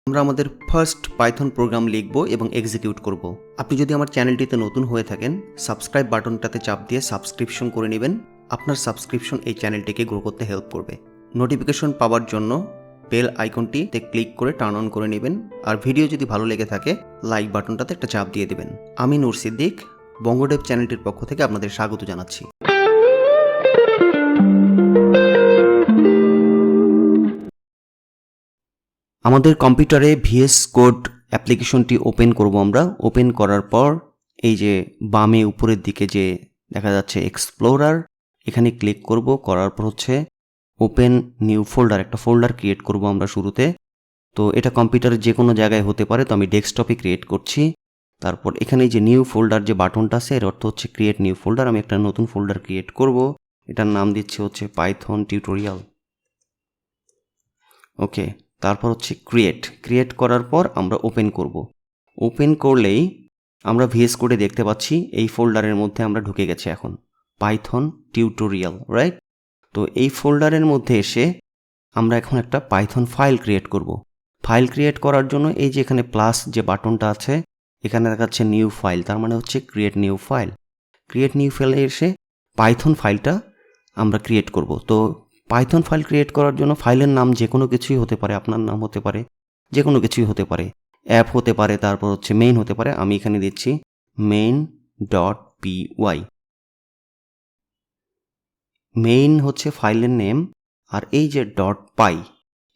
আমরা আমাদের first Python programme লিখব এবং এক্সিকিউট করব। আপনি যদি আমার চ্যানেলটিতে নতুন হয়ে থাকেন, সাবস্ক্রাইব বাটনটাতে চাপ দিয়ে সাবস্ক্রিপশন করে নেবেন। আপনার সাবস্ক্রিপশন এই চ্যানেলটিকে গ্রো করতে হেল্প করবে। নোটিফিকেশন পাওয়ার জন্য বেল আইকনটিতে ক্লিক করে টার্ন অন করে নেবেন। আর ভিডিও যদি ভালো লেগে থাকে, লাইক বাটনটাতে একটা চাপ দিয়ে দেবেন। আমি নূর সিদ্দিক, bongoDev চ্যানেলটির পক্ষ থেকে আপনাদের স্বাগত জানাচ্ছি। আমাদের কম্পিউটারে ভিএস কোড অ্যাপ্লিকেশনটি ওপেন করব আমরা। ওপেন করার পর এই যে বামে উপরের দিকে যে দেখা যাচ্ছে এক্সপ্লোরার, এখানে ক্লিক করব। করার পর হচ্ছে ওপেন নিউ ফোল্ডার, একটা ফোল্ডার ক্রিয়েট করব আমরা শুরুতে। তো এটা কম্পিউটারের যে কোনো জায়গায় হতে পারে, তো আমি ডেস্কটপে ক্রিয়েট করছি। তারপর এখানে যে নিউ ফোল্ডার যে বাটনটা আছে, এর অর্থ হচ্ছে ক্রিয়েট নিউ ফোল্ডার। আমি একটা নতুন ফোল্ডার ক্রিয়েট করব, এটার নাম দিচ্ছি হচ্ছে পাইথন টিউটোরিয়াল। ওকে, তারপর হচ্ছে ক্রিয়েট করার পর আমরা ওপেন করব। ওপেন করলেই আমরা ভিএস কোডে দেখতে পাচ্ছি এই ফোল্ডারের মধ্যে আমরা ঢুকে গেছি এখন, পাইথন টিউটোরিয়াল, রাইট? তো এই ফোল্ডারের মধ্যে এসে আমরা এখন একটা পাইথন ফাইল ক্রিয়েট করব। ফাইল ক্রিয়েট করার জন্য এই যে এখানে প্লাস যে বাটনটা আছে, এখানে দেখাচ্ছে নিউ ফাইল, তার মানে হচ্ছে create new file. Create new ফাইলে এসে পাইথন ফাইলটা আমরা ক্রিয়েট করব। তো পাইথন ফাইল ক্রিয়েট করার জন্য ফাইলের নাম যে কোনো কিছুই হতে পারে, আপনার নাম হতে পারে, যে কোনো কিছুই হতে পারে, অ্যাপ হতে পারে, তারপর হচ্ছে মেইন হতে পারে। আমি এখানে দিচ্ছি main.py। মেইন হচ্ছে ফাইলের নেম, আর এই যে .py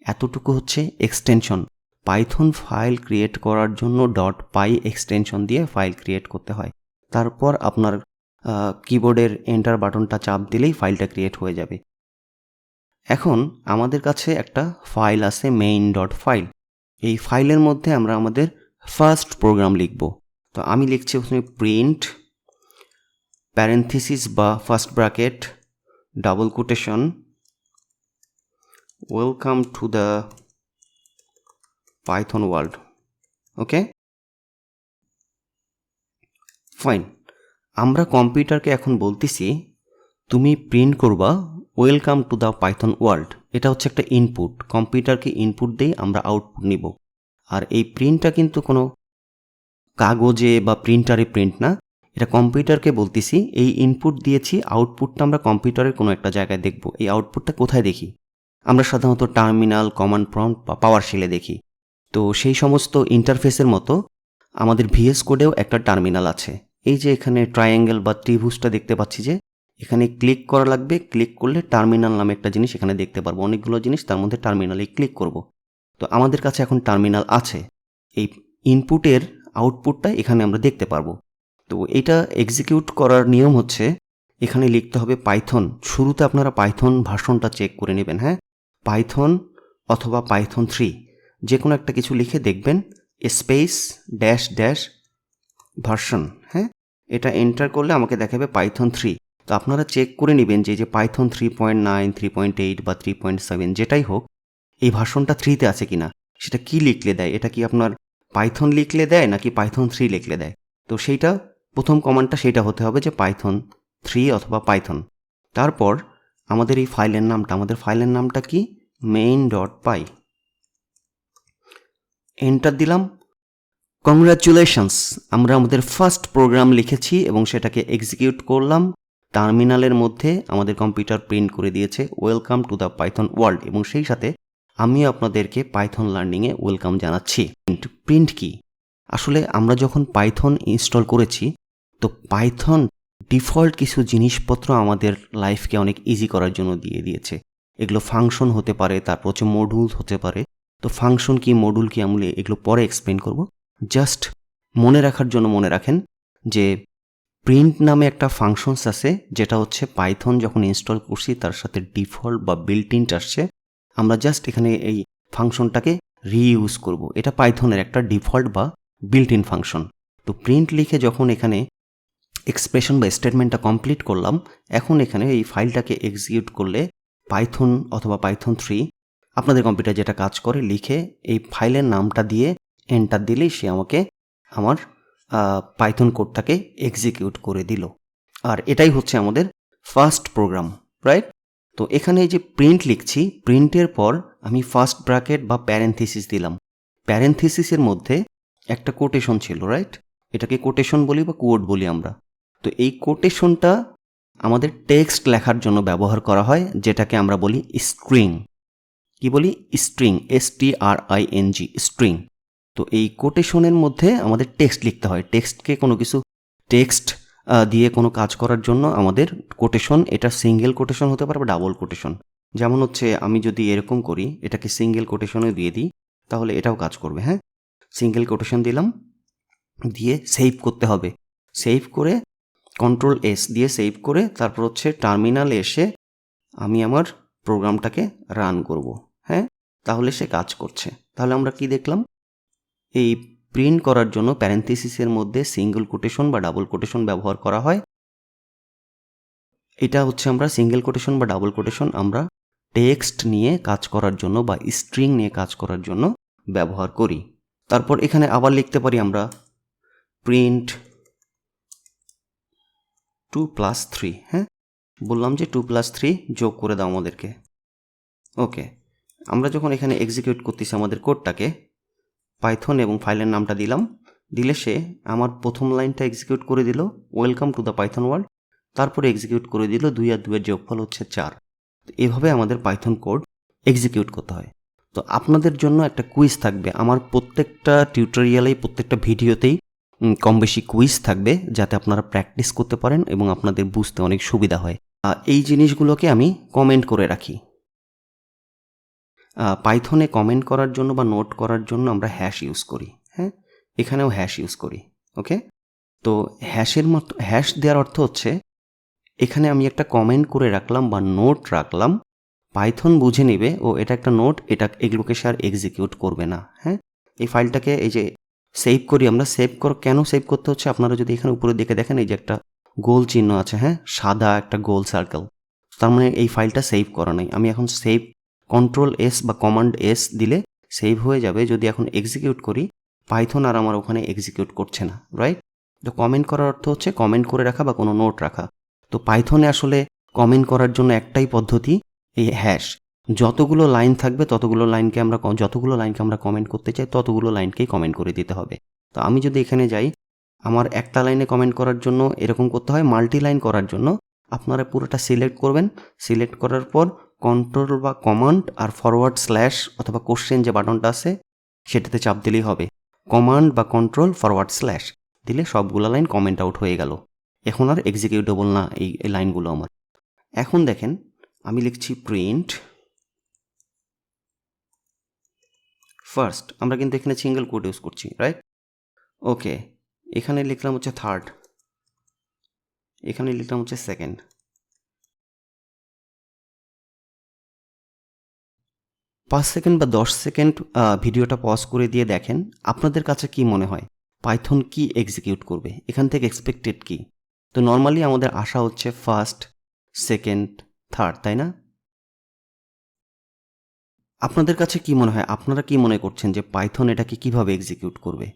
এতটুকু হচ্ছে এক্সটেনশন। পাইথন ফাইল ক্রিয়েট করার জন্য .py এক্সটেনশন দিয়ে ফাইল ক্রিয়েট করতে হয়। তারপর আপনার কিবোর্ডের এন্টার বাটনটা চাপ দিলেই ফাইলটা ক্রিয়েট হয়ে যাবে। এখন আমাদের কাছে একটা ফাইল আছে main.file। এই ফাইলের মধ্যে আমরা আমাদের ফার্স্ট প্রোগ্রাম লিখব। তো আমি লিখছি প্রথমে প্রিন্ট প্যারেন্থেসিস বা first bracket double quotation welcome to the Python world. Okay, fine. আমরা কম্পিউটারকে এখন বলতেছি তুমি প্রিন্ট করবা welcome to the Python world. এটা হচ্ছে একটা ইনপুট, কম্পিউটারকে ইনপুট দিয়ে আমরা আউটপুট নিব। আর এই প্রিন্টটা কিন্তু কোনো কাগজে বা প্রিন্টারে প্রিন্ট না, এটা কম্পিউটারকে বলতেছি এই ইনপুট দিয়েছি, আউটপুটটা আমরা কম্পিউটারের কোনো একটা জায়গায় দেখব। এই আউটপুটটা কোথায় দেখি? আমরা সাধারণত টার্মিনাল, কমান্ড প্রম্পট বা পাওয়ার শেলে দেখি। তো সেই সমস্ত ইন্টারফেসের মতো আমাদের ভিএস কোডেও একটা টার্মিনাল আছে। এই যে এখানে ট্রায়াঙ্গেল বা ত্রিভুজটা দেখতে পাচ্ছি, যে এখানে ক্লিক করা লাগবে। ক্লিক করলে টার্মিনাল নামে একটা জিনিস এখানে দেখতে পারবো, অনেকগুলো জিনিস, তার মধ্যে টার্মিনালে ক্লিক করব। তো আমাদের কাছে এখন টার্মিনাল আছে, এই ইনপুটের আউটপুটটা এখানে আমরা দেখতে পারবো। তো এটা এক্সিকিউট করার নিয়ম হচ্ছে এখানে লিখতে হবে পাইথন। শুরুতে আপনারা পাইথন ভার্সনটা চেক করে নেবেন, হ্যাঁ, পাইথন অথবা পাইথন 3 যে কোনো একটা কিছু লিখে দেখবেন স্পেস ড্যাশ ড্যাশ ভার্সন, হ্যাঁ, এটা এন্টার করলে আমাকে দেখাবে পাইথন 3। তো আপনারা চেক করে নেবেন যে পাইথন 3.9, 3.8 বা 3.7 যেটাই হোক, এই ভার্সনটা 3তে আছে কিনা, সেটা কি লিখলে দেয়, এটা কি আপনার পাইথন লিখলে দেয় নাকি পাইথন 3 লিখলে দেয়। তো সেইটা প্রথম কমান্ডটা সেইটা হতে হবে যে পাইথন 3 অথবা পাইথন। তারপর আমাদের এই ফাইলের নামটা কি, main.py। এন্টার দিলাম। কংগ্রাচুলেশনস, আমরা আমাদের ফার্স্ট প্রোগ্রাম লিখেছি এবং সেটাকে এক্সিকিউট করলাম। টার্মিনালের মধ্যে আমাদের কম্পিউটার প্রিন্ট করে দিয়েছে welcome to the Python world, এবং সেই সাথে আমিও আপনাদেরকে পাইথন লার্নিংয়ে ওয়েলকাম জানাচ্ছি। প্রিন্ট কি? আসলে আমরা যখন পাইথন ইনস্টল করেছি, তো পাইথন ডিফল্ট কিছু জিনিসপত্র আমাদের লাইফকে অনেক ইজি করার জন্য দিয়ে দিয়েছে। এগুলো ফাংশন হতে পারে, তারপর হচ্ছে মডুল হতে পারে। তো ফাংশন কি, মডুল কি, আমি এগুলো পরে এক্সপ্লেন করব। জাস্ট মনে রাখার জন্য মনে রাখেন যে প্রিন্ট নামে একটা ফাংশনস আছে, যেটা হচ্ছে পাইথন যখন ইনস্টল করছি তার সাথে ডিফল্ট বা বিল্ট ইন আসছে। আমরা জাস্ট এখানে এই ফাংশনটাকে রিইউজ করব। এটা পাইথনের একটা ডিফল্ট বা বিল্ট ইন ফাংশন। তো প্রিন্ট লিখে যখন এখানে এক্সপ্রেশন বা স্টেটমেন্টটা কমপ্লিট করলাম, এখন এখানে এই ফাইলটাকে এক্সিকিউট করলে পাইথন অথবা পাইথন 3 আপনাদের কম্পিউটার যেটা কাজ করে, লিখে এই ফাইলের নামটা দিয়ে এন্টার দিলেই সে আমাকে আমার পাইথন কোডটাকে এক্সিকিউট করে দিল। আর এটাই হচ্ছে আমাদের ফার্স্ট প্রোগ্রাম, রাইট? তো এখানে এই যে প্রিন্ট লিখছি, প্রিন্টের পর আমি ফার্স্ট ব্র্যাকেট বা প্যারেন্থেসিস দিলাম। প্যারেনথিসিসের মধ্যে একটা কোটেশন ছিল, রাইট? এটাকে কোটেশন বলি বা কোড বলি আমরা। তো এই কোটেশনটা আমাদের টেক্সট লেখার জন্য ব্যবহার করা হয়, যেটাকে আমরা বলি স্ট্রিং। কি বলি? String, STRING, string. তো এই কোটেশনের মধ্যে আমাদের টেক্সট লিখতে হয়। টেক্সটকে কোনো কিছু টেক্সট দিয়ে কোনো কাজ করার জন্য আমাদের কোটেশন, এটা সিঙ্গেল কোটেশন হতে পারে বা ডাবল কোটেশন। যেমন হচ্ছে আমি যদি এরকম করি, এটাকে সিঙ্গেল কোটেশনে দিয়ে দিই, তাহলে এটাও কাজ করবে। হ্যাঁ, সিঙ্গেল কোটেশন দিলাম, দিয়ে সেভ করতে হবে। সেভ করে Ctrl+S দিয়ে সেভ করে তারপর হচ্ছে টার্মিনালে এসে আমি আমার প্রোগ্রামটাকে রান করব। হ্যাঁ, তাহলে সে কাজ করছে। তাহলে আমরা কি দেখলাম? এই প্রিন্ট করার জন্য প্যারেনথিসিসের মধ্যে সিঙ্গেল কোটেশন বা ডাবল কোটেশন ব্যবহার করা হয়। এটা হচ্ছে আমরা সিঙ্গেল কোটেশন বা ডাবল কোটেশন আমরা টেক্সট নিয়ে কাজ করার জন্য বা স্ট্রিং নিয়ে কাজ করার জন্য ব্যবহার করি। তারপর এখানে আবার লিখতে পারি আমরা প্রিন্ট 2+3। হ্যাঁ, বললাম যে 2+3 যোগ করে দাও আমাদেরকে। ওকে, আমরা যখন এখানে এক্সিকিউট করতেছি আমাদের কোডটাকে, পাইথন এবং ফাইলের নামটা দিলাম, দিলে সে আমার প্রথম লাইনটা এক্সিকিউট করে দিল, welcome to the Python world. তারপরে এক্সিকিউট করে দিল 2 আর 2 এর যোগফল হচ্ছে 4। এভাবে আমাদের পাইথন কোড এক্সিকিউট করতে হয়। তো আপনাদের জন্য একটা কুইজ থাকবে। আমার প্রত্যেকটা টিউটোরিয়ালেই, প্রত্যেকটা ভিডিওতেই কম বেশি কুইজ থাকবে, যাতে আপনারা প্র্যাকটিস করতে পারেন এবং আপনাদের বুঝতে অনেক সুবিধা হয়। এই জিনিসগুলোকে আমি কমেন্ট করে রাখি। পাইথনে কমেন্ট করার জন্য বা নোট করার জন্য আমরা হ্যাশ ইউজ করি। হ্যাঁ, এখানেও হ্যাশ ইউজ করি। ওকে, তো হ্যাশের মতো হ্যাশ দেওয়ার অর্থ হচ্ছে এখানে আমি একটা কমেন্ট করে রাখলাম বা নোট রাখলাম, পাইথন বুঝে নেবে ও এটা একটা নোট, এগুলোকে সে আর এক্সিকিউট করবে না। হ্যাঁ, এই ফাইলটাকে এই যে সেভ করি আমরা, কেন সেভ করতে হচ্ছে? আপনারা যদি এখানে উপরে দিকে দেখেন, এই যে একটা গোল চিহ্ন আছে, হ্যাঁ, সাদা একটা গোল সার্কেল, তার মানে এই ফাইলটা সেভ করা নাই। আমি এখন সেভ Ctrl+S বা Command+S দিলে সেভ হয়ে যাবে। যদি এখন এক্সিকিউট করি, পাইথন আর আমার ওখানে এক্সিকিউট করছে না, রাইট? তো কমেন্ট করার অর্থ হচ্ছে কমেন্ট করে রাখা বা কোনো নোট রাখা। তো পাইথনে আসলে কমেন্ট করার জন্য একটাই পদ্ধতি, এই হ্যাশ। যতগুলো লাইন থাকবে যতগুলো লাইনকে আমরা কমেন্ট করতে চাই, ততগুলো লাইনকেই কমেন্ট করে দিতে হবে। তো আমি যদি এখানে যাই, আমার একটা লাইনে কমেন্ট করার জন্য এরকম করতে হয়। মাল্টি লাইন করার জন্য আপনারা পুরোটা সিলেক্ট করবেন। সিলেক্ট করার পর কন্ট্রোল বা কমান্ড আর ফরওয়ার্ড/ অথবা কোশ্চেন যে বাটনটা আছে সেটাতে চাপ দিলেই হবে। কমান্ড বা কন্ট্রোল ফরওয়ার্ড/ দিলে সবগুলো লাইন কমেন্ট আউট হয়ে গেল। এখন আর এক্সিকিউটেবল না এই লাইনগুলো আমার। এখন দেখেন আমি লিখছি প্রিন্ট ফার্স্ট। আমরা কিন্তু এখানে সিঙ্গেল কোড ইউজ করছি, রাইট? ওকে, এখানে লিখলাম হচ্ছে থার্ড, এখানে লিখলাম হচ্ছে সেকেন্ড। 5 সেকেন্ড বা 10 সেকেন্ড ভিডিওটা পজ করে দিয়ে দেখেন আপনাদের কাছে কি মনে হয় পাইথন কি এক্সিকিউট করবে, এখান থেকে এক্সপেক্টেড কি? তো নর্মালি আমাদের আশা হচ্ছে ফার্স্ট, সেকেন্ড, থার্ড, তাই না? আপনাদের কাছে কি মনে হয়, আপনারা কি মনে করছেন যে পাইথন এটাকে কিভাবে এক্সিকিউট করবে?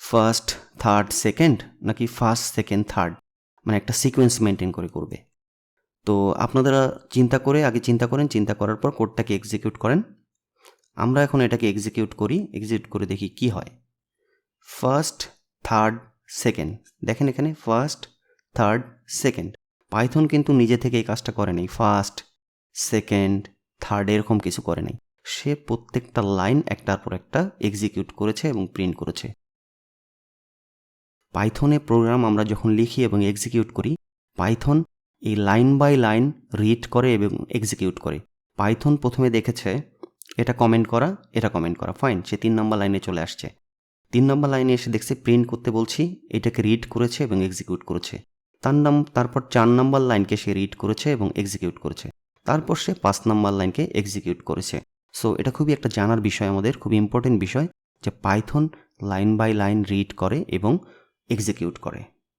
ফার্স্ট, থার্ড, সেকেন্ড, নাকি ফার্স্ট, সেকেন্ড, থার্ড, মানে একটা সিকোয়েন্স মেনটেন করে করবে? তো আপনারা আগে চিন্তা করেন, চিন্তা করার পর কোডটাকে এক্সিকিউট করেন। আমরা এখন এটাকে এক্সিকিউট করে দেখি কি হয়। ফার্স্ট, থার্ড, সেকেন্ড, দেখেন এখানে ফার্স্ট, থার্ড, সেকেন্ড। পাইথন কিন্তু নিজে থেকে এই কাজটা করে নাই, ফার্স্ট, সেকেন্ড, থার্ড এরকম কিছু করে নাই। সে প্রত্যেকটা লাইন একটার পর একটা এক্সিকিউট করেছে এবং প্রিন্ট করেছে। পাইথনে প্রোগ্রাম আমরা যখন লিখি এবং এক্সিকিউট করি, পাইথন এই লাইন বাই লাইন রিড করে এবং এক্সিকিউট করে। পাইথন প্রথমে দেখেছে এটা কমেন্ট করা, ফাইন, সে 3 নম্বর লাইনে চলে আসছে। 3 নম্বর লাইনে এসে দেখছে প্রিন্ট করতে বলছি, এটাকে রিড করেছে এবং এক্সিকিউট করেছে। তারপর 4 নম্বর লাইনকে সে রিড করেছে এবং এক্সিকিউট করেছে। তারপর সে 5 নম্বর লাইনকে এক্সিকিউট করেছে। সো এটা খুবই একটা জানার বিষয়, আমাদের খুব ইম্পর্টেন্ট বিষয়, যে Python line by line read করে এবং এক্সিকিউট করে।